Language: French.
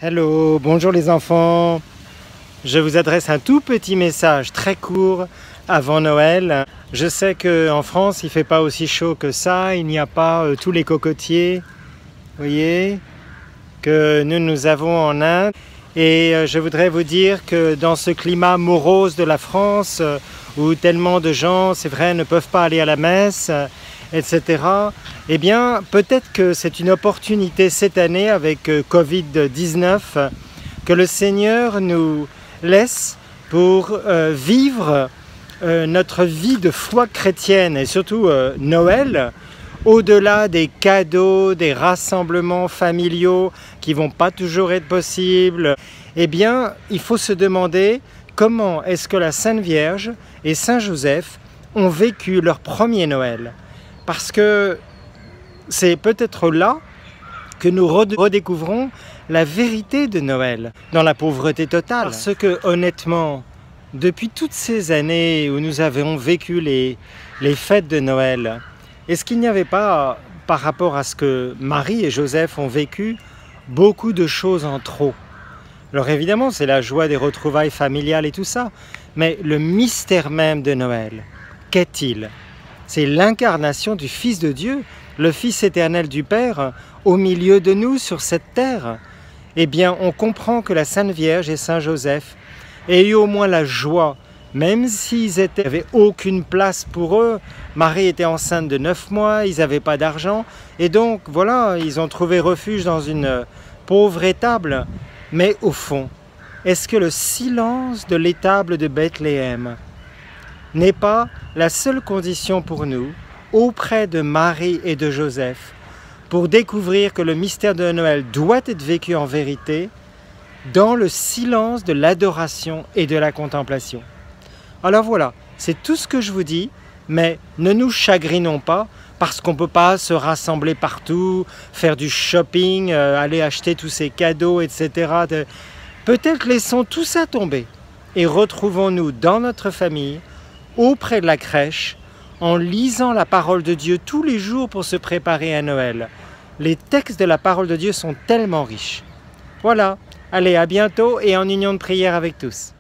Hello, bonjour les enfants. Je vous adresse un tout petit message très court avant Noël. Je sais qu'en France, il ne fait pas aussi chaud que ça. Il n'y a pas tous les cocotiers, vous voyez, que nous avons en Inde. Et je voudrais vous dire que dans ce climat morose de la France, où tellement de gens, c'est vrai, ne peuvent pas aller à la messe, etc., eh bien, peut-être que c'est une opportunité cette année avec Covid-19 que le Seigneur nous laisse pour vivre notre vie de foi chrétienne et surtout Noël, au-delà des cadeaux, des rassemblements familiaux qui ne vont pas toujours être possibles. Eh bien, il faut se demander comment est-ce que la Sainte Vierge et Saint Joseph ont vécu leur premier Noël. Parce que c'est peut-être là que nous redécouvrons la vérité de Noël, dans la pauvreté totale. Parce que honnêtement, depuis toutes ces années où nous avons vécu les fêtes de Noël, est-ce qu'il n'y avait pas, par rapport à ce que Marie et Joseph ont vécu, beaucoup de choses en trop? Alors évidemment, c'est la joie des retrouvailles familiales et tout ça, mais le mystère même de Noël, qu'est-il? C'est l'incarnation du Fils de Dieu, le Fils éternel du Père, au milieu de nous sur cette terre. Eh bien, on comprend que la Sainte Vierge et Saint Joseph aient eu au moins la joie, même s'ils n'avaient aucune place pour eux. Marie était enceinte de 9 mois, ils n'avaient pas d'argent, et donc voilà, ils ont trouvé refuge dans une pauvre étable. Mais au fond, est-ce que le silence de l'étable de Bethléem n'est pas la seule condition pour nous, auprès de Marie et de Joseph, pour découvrir que le mystère de Noël doit être vécu en vérité dans le silence de l'adoration et de la contemplation? Alors voilà, c'est tout ce que je vous dis, mais ne nous chagrinons pas parce qu'on ne peut pas se rassembler partout, faire du shopping, aller acheter tous ces cadeaux, etc. Peut-être laissons tout ça tomber et retrouvons-nous dans notre famille, auprès de la crèche, en lisant la parole de Dieu tous les jours pour se préparer à Noël. Les textes de la parole de Dieu sont tellement riches. Voilà, allez, à bientôt et en union de prière avec tous.